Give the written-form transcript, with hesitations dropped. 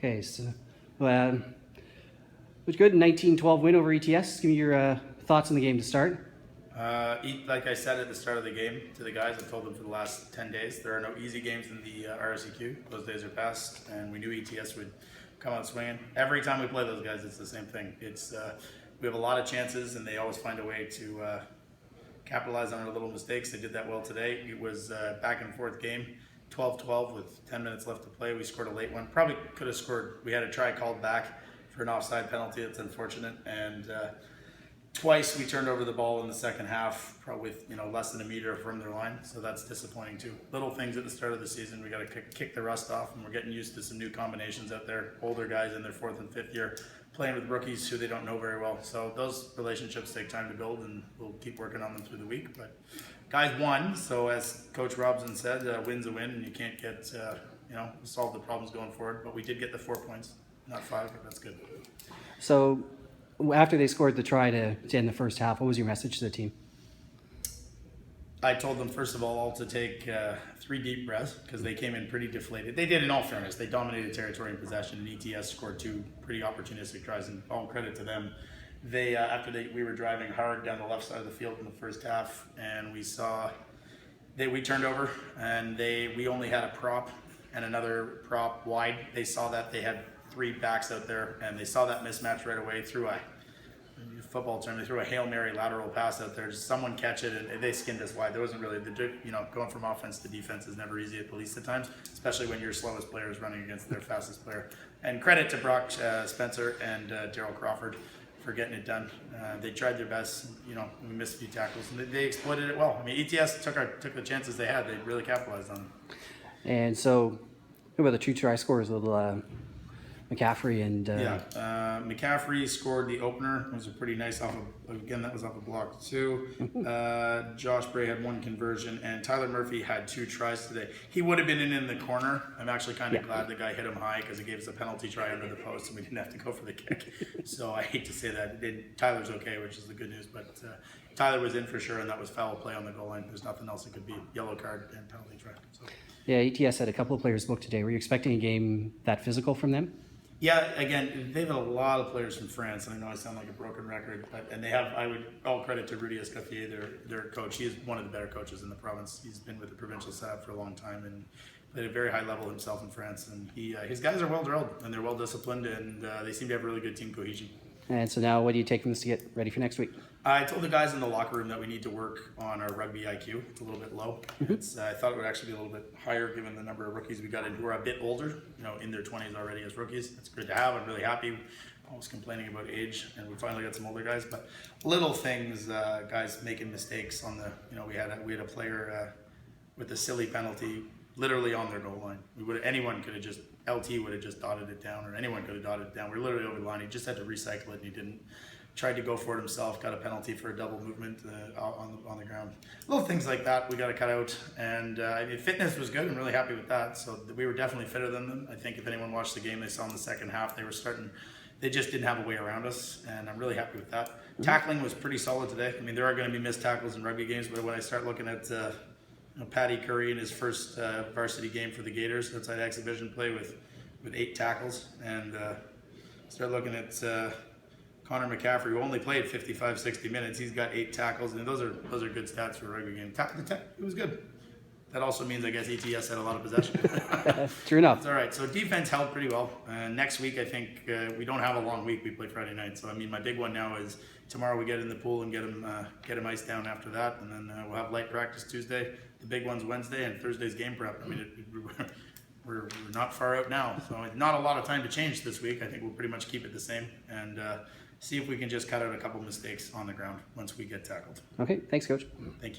Okay, so uh, it was good. 19-12 win over ETS. Give me your thoughts on the game to start. Like I said at the start of the game to the guys, I've told them for the last 10 days, there are no easy games in the RSEQ. Those days are past, and we knew ETS would come out swinging. Every time we play those guys, it's the same thing. It's we have a lot of chances, and they always find a way to capitalize on our little mistakes. They did that well today. It was a back and forth game, 12-12 with 10 minutes left to play. We scored a late one. Probably could have scored. We had a try called back for an offside penalty. It's unfortunate. And twice we turned over the ball in the second half, probably with less than a meter from their line. So that's disappointing too. Little things at the start of the season. We got to kick the rust off, and we're getting used to some new combinations out there. Older guys in their fourth and fifth year playing with rookies who they don't know very well. So those relationships take time to build, and we'll keep working on them through the week. But guys won, so as Coach Robson said, win's a win, and you can't get solve the problems going forward. But we did get the 4 points, not 5, but that's good. So after they scored the try to end the first half, what was your message to the team? I told them, first of all to take 3 deep breaths, because they came in pretty deflated. They did, in all fairness. They dominated territory in possession, and ETS scored 2 pretty opportunistic tries, and all credit to them. They we were driving hard down the left side of the field in the first half, and we saw we turned over, and we only had a prop and another prop wide. They saw that they had 3 backs out there, and they saw that mismatch right away. Through a football term, they threw a Hail Mary lateral pass out there. Just someone catch it, and they skinned us wide. There wasn't really going from offense to defense is never easy at least at times, especially when your slowest player is running against their fastest player. And credit to Brock Spencer and Daryl Crawford for getting it done. They tried their best. We missed a few tackles, and they exploited it well. I mean, ETS took the chances they had. They really capitalized on them. And so, who about the 2 try scorers? Little McCaffrey and McCaffrey scored the opener. It was a pretty nice that was off a block too. Josh Bray had 1 conversion, and Tyler Murphy had 2 tries today. He would have been in the corner. I'm actually kind of glad the guy hit him high, because it gave us a penalty try under the post, and we didn't have to go for the kick. So I hate to say that. Tyler's okay, which is the good news, but Tyler was in for sure, and that was foul play on the goal line. There's nothing else it could be. Yellow card and penalty try. So. Yeah, ETS had a couple of players booked today. Were you expecting a game that physical from them? Yeah, again, they've had a lot of players from France, and I know I sound like a broken record, and they have. I would all credit to Rudy Escoffier, their coach. He is one of the better coaches in the province. He's been with the provincial side for a long time and played at a very high level himself in France. And his guys are well drilled, and they're well disciplined, and they seem to have really good team cohesion. And so now, what do you take from this to get ready for next week? I told the guys in the locker room that we need to work on our rugby IQ. It's a little bit low. I thought it would actually be a little bit higher given the number of rookies we got in who are a bit older, in their 20s already as rookies. It's good to have. I'm really happy. I was complaining about age, and we finally got some older guys. But little things, guys making mistakes on the. We had a player with a silly penalty literally on their goal line. Anyone could have just. LT would have just dotted it down, or anyone could have dotted it down. We're literally over the line. He just had to recycle it, and he didn't. Tried to go for it himself, got a penalty for a double movement on the ground. Little things like that we got to cut out. And fitness was good. I'm really happy with that. So we were definitely fitter than them. I think if anyone watched the game, they saw in the second half they just didn't have a way around us, and I'm really happy with that. Tackling was pretty solid today. I mean, there are going to be missed tackles in rugby games, but when I start looking at Paddy Curry in his first varsity game for the Gaiters, outside exhibition play with 8 tackles, and start looking at Connor McCaffrey, who only played 55, 60 minutes. He's got 8 tackles, and those are good stats for a rugby game. It was good. That also means, I guess, ETS had a lot of possession. True enough. It's all right. So defense held pretty well. Next week, I think we don't have a long week. We play Friday night. So, I mean, my big one now is tomorrow we get in the pool and get him iced down after that. And then we'll have light practice Tuesday. The big one's Wednesday, and Thursday's game prep. I mean, we're not far out now. So not a lot of time to change this week. I think we'll pretty much keep it the same and see if we can just cut out a couple mistakes on the ground once we get tackled. Okay. Thanks, Coach. Thank you.